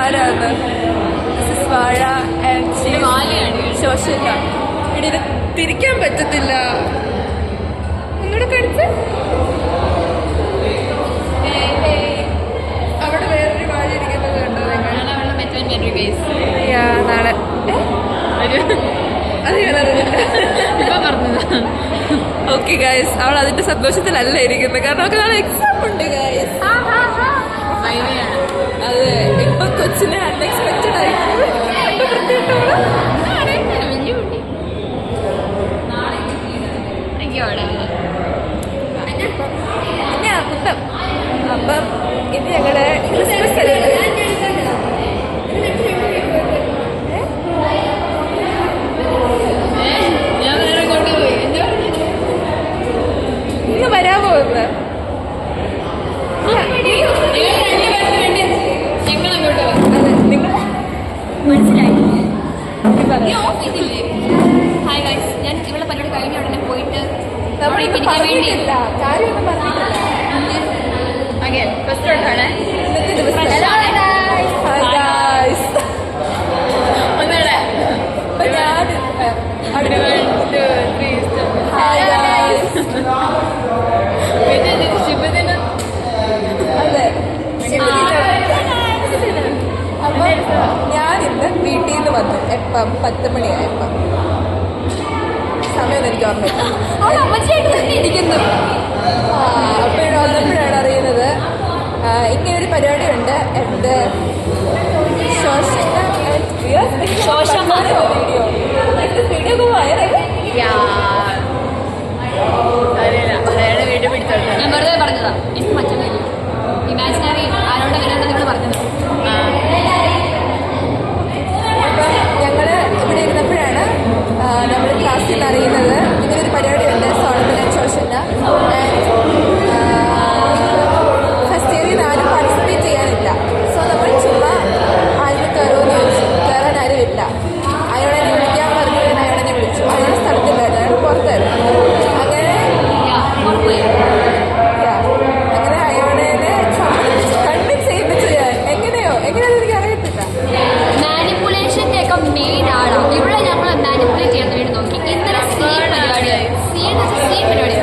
ആരാണ് വാഴ ശോഷില്ല ഇവിടെ ഇത് തിരിക്കാൻ പറ്റത്തില്ല. ഒന്നുകൂടെ കടിച്ച് അവിടെ വേറൊരു വാഴ ഇരിക്കുന്നത് കണ്ടോ? നാളെ ഓക്കെ ഗൈസ്, അവൾ അതിന്റെ സന്തോഷത്തിലല്ല ഇരിക്കുന്നത്. കാരണം അവൾക്ക് നാളെ എക്സാം ഉണ്ട് ഗൈസ്. അതെ, ഇപ്പൊ കൊച്ചിനെ അൺഎക്സ്പെക്റ്റഡ് ആയിട്ട് അപ്പം ഇത് ഞങ്ങള് ക്രിസ്മസ് ഇന്ന് വരാൻ പോകുന്നത് ഞാൻ ഇവിടെ പരിപാടി കഴിഞ്ഞ ഉടനെ പോയിട്ട് അപ്പൊ ഞാനിന്ന് വീട്ടിൽ നിന്ന് വന്നു. എപ്പം 10 മണിയായപ്പം. സമയം എനിക്ക് ഓർമ്മയില്ല. അപ്പോഴും വന്നപ്പോഴാണ് അറിയുന്നത് ഇങ്ങനൊരു പരിപാടി ഉണ്ട്. എന്ത് വീഡിയോ ഞാൻ വെറുതെ പറഞ്ഞതാ. എനിക്ക് മറ്റൊന്നുമില്ല. ഇമാജിനറി ആരോടെ വരാണ്ട് നിങ്ങൾ പറഞ്ഞത്. ഞങ്ങള് ഇവിടെ ഇരുന്നപ്പോഴാണ് നമ്മൾ ക്ലാസ്സിൽ നിന്ന് അറിയുന്നത് ഇങ്ങനൊരു പരിപാടി ഉണ്ട്. സോളമൻ ആൻഡ് ശോഷന ഫസ്റ്റ് ഇയറിൽ ആരും പാർട്ടിസിപ്പേറ്റ് ചെയ്യാനില്ല. സോ നമ്മൾ ചുമ്മാ ആരും കയറുമെന്ന് ചോദിച്ചു. കയറാൻ ആരും ഇല്ല. അയാളെ വിളിക്കാൻ പറഞ്ഞത് അയാളെ വിളിച്ചു. അയാളുടെ സ്ഥലത്തില്ലായിരുന്നു, അയാൾ പുറത്തായിരുന്നു. അങ്ങനെ അയാളെ കൺവിൻസ് ചെയ്യിപ്പിച്ചു. എങ്ങനെയാണെന്ന് എനിക്ക് അറിയത്തില്ല. മാനിപ്പുലേഷന്റെ ഒക്കെ മെയിൻ ആളാണ് ഇവിടെ. ഞങ്ങൾ മാനിപ്പുലേറ്റ് ചെയ്യാൻ വേണ്ടി നോക്കി. ഇന്നലെ സീൻ പരിപാടി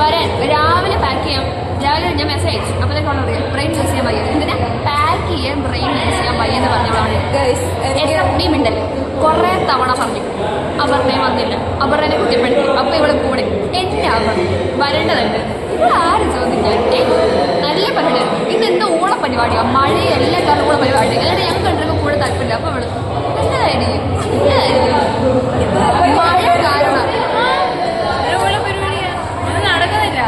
വരാൻ രാവിലെ പാക്ക് ചെയ്യാം. രാവിലെ ഞാൻ മെസ്സേജ് അയച്ചു. അപ്പോഴത്തേക്ക് അറിയാം ബ്രെയിൻ യൂസ് ചെയ്യാൻ വയ്യ. എന്തിനാ പാക്ക് ചെയ്യാൻ ബ്രെയിൻ യൂസ് ചെയ്യാൻ വയ്യെന്ന് പറഞ്ഞവളാണ്. നീ മിണ്ടല്ലേ കുറെ തവണ പറഞ്ഞു. അപർണയെ വന്നില്ല, അപർണനെ കുറ്റപ്പെടുത്തി. അപ്പൊ ഇവിടെ കൂടെ എന്റെ അവർ വരേണ്ടതുണ്ട്. ഇവിടെ ആരും ചോദിക്കാൻ നല്ല പരിപാടി. ഇന്ന് എന്തോ ഓള പരിപാടിയോ മഴയും എല്ലാ കാരണം കൂടെ പരിപാടി. അല്ലാണ്ട് ഞങ്ങൾ കണ്ടിരുമ്പോൾ കൂടെ താല്പര്യമില്ല. അപ്പൊ ഇവിടെ എന്തായിരിക്കും മഴ കാരണം നടക്കുന്നില്ല.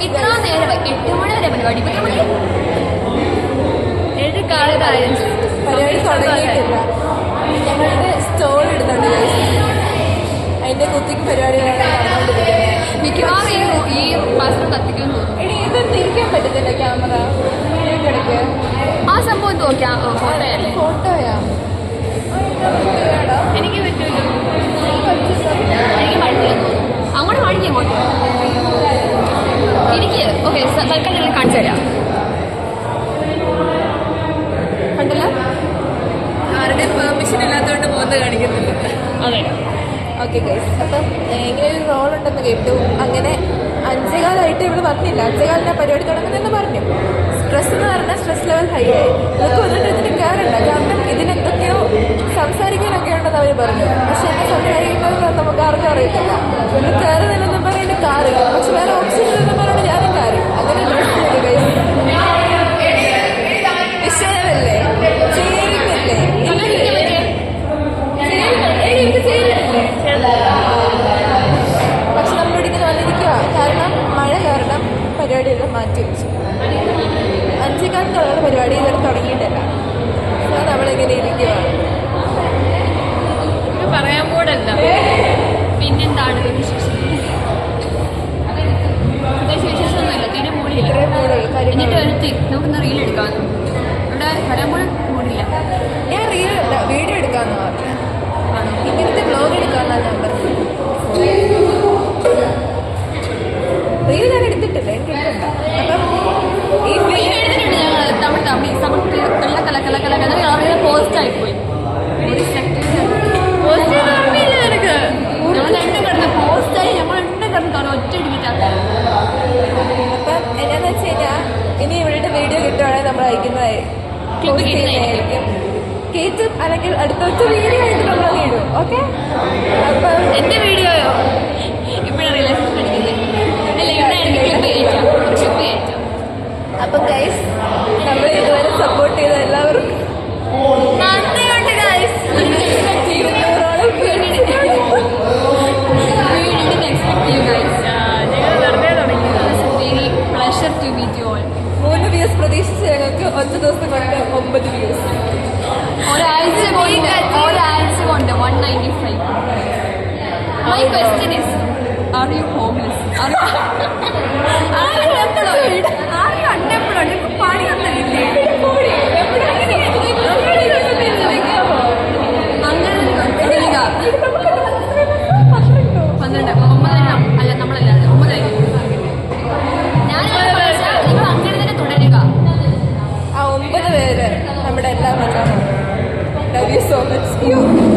ഇത്ര നേരം 8 മണി വരെ പരിപാടി. പരിപാടി തുടങ്ങിയിട്ടില്ല. ഞങ്ങളുടെ സ്റ്റോൾ ഇടുന്നുണ്ട്. അതിന്റെ കുത്തിക്ക് പരിപാടികളാണ് നടന്നുകൊണ്ടിരിക്കുന്നത്. മിക്കവാറും ഈ പാത്രം കത്തിക്കുന്നു. ഇത് തിരിക്കാൻ പറ്റത്തില്ല ക്യാമറ കിടക്ക്. ആ സംഭവം നോക്കാം. ഫോട്ടോയല്ലേ? ഫോട്ടോയാ? എനിക്ക് പറ്റൂല്ലോ. എനിക്ക് മഴക്കില്ല. അങ്ങോട്ട് മഴയ്ക്ക് ഇങ്ങോട്ട് എനിക്ക് ഓക്കെ. തൽക്കാലം കാണിച്ചു തരാം. കണ്ടല്ലോ, ആരുടെയും പെർമിഷൻ ഇല്ലാത്തതുകൊണ്ട് പോകുന്നത് കാണിക്കുന്നില്ല. അതെ. ഓക്കെ ഗൈസ്, അപ്പം ഇങ്ങനെ ഒരു റോൾ ഉണ്ടെന്ന് കേട്ടു. അങ്ങനെ 5:15 ഇവിടെ വന്നില്ല. 5:15 പരിപാടി തുടങ്ങുന്നതെന്ന് പറഞ്ഞു. സ്ട്രെസ് എന്ന് പറഞ്ഞാൽ സ്ട്രെസ് ലെവൽ ഹൈ ആയി. ഇതൊക്കെ വന്നിട്ട് ഇതിന് കയറണ്ട. കാരണം ഇതിനെന്തൊക്കെയോ സംസാരിക്കാനൊക്കെ ഉണ്ടെന്ന് അവർ പറഞ്ഞു. പക്ഷെ എന്നെ സംസാരിക്കുന്നത് നമുക്ക് ആർക്കും അറിയത്തില്ല. ഒന്ന് കയറുന്നില്ലെന്ന് പറയുന്നത് കാറ്, പക്ഷെ വേറെ ഓപ്ഷൻ ഇല്ലെന്ന് പറയുന്നത് ഞാനും കാര്യം. അങ്ങനെ ഡ്രസ് ചെയ്തു ഗൈസ്. വിഷയമല്ലേ? ചേരുന്നില്ലേ? പക്ഷെ നമ്മളിടിക്കുന്ന വന്നിരിക്കുക. കാരണം മഴ കാരണം പരിപാടിയെല്ലാം മാറ്റി വെച്ചു. 5:15 പരിപാടി ഇതുവരെ തുടങ്ങിയിട്ടില്ല. സോ നമ്മളിങ്ങനെ ഇരിക്കുകയാണ്. പറയാൻ കൂടല്ല. പിന്നെന്താണ് വിശേഷം? വിശേഷമൊന്നുമില്ല. തീരെ മൂടിയില്ല. എന്നിട്ട് വരുത്തി നമുക്കിന്ന് റീൽ എടുക്കാം. ഇവിടെ വരാൻ കൂടെ മൂടില്ല. ഞാൻ വീഡിയോ എടുക്കാമെന്ന് പറഞ്ഞു. ഇങ്ങനത്തെ വ്ലോഗ് എടുക്കാമെന്നാണ് ഞാൻ പറഞ്ഞത്. റീൽ ഞാൻ എടുത്തിട്ടില്ല, എനിക്ക് എടുക്കണ്ട. അപ്പം ഈ തമിഴ് തമിഴ് തമിഴ് കല കല കല വീഡിയോ കിട്ടുവാണെങ്കിൽ നമ്മൾ അയക്കുന്നതായി Clip കിട്ടുന്നതായിരിക്കും. കേറ്റും, അല്ലെങ്കിൽ അടുത്ത വീഡിയോ ആയിട്ട് നമ്മൾ ഇടും. ഓക്കെ, അപ്പം എന്റെ വീഡിയോയോ ഇവിടെ റിലേഷൻ പഠിക്കുന്നത് അല്ല ഇവിടെ എനിക്ക് ക്ലിപ്പ് കയറ്റാം. അപ്പം ഗൈസ്, നമ്മൾ ഇതുവരെ സപ്പോർട്ട് ചെയ്ത എല്ലാവർക്കും നന്ദിയുണ്ട് ഗൈസ്. 200ഓളം Pleasure to meet you all. 3 views പ്രതീക്ഷിച്ച് ഞങ്ങൾക്ക് ഒറ്റ ദിവസം കൊണ്ട് 9 വ്യൂസ്. ഒരാഴ്ച കൊണ്ട് 195. My question is, are you homeless? Are you unemployed? Are you unemployed? ഇപ്പൊ പണിയൊന്നുമില്ലേ? അങ്ങനെ തുടരുക. 9 അല്ല നമ്മളല്ലാതെ 9 നിങ്ങൾ അങ്ങനെ തന്നെ തുടരുക. ആ 9 പേര് നമ്മുടെ എല്ലാ മച്ചാണ്. Love you so much.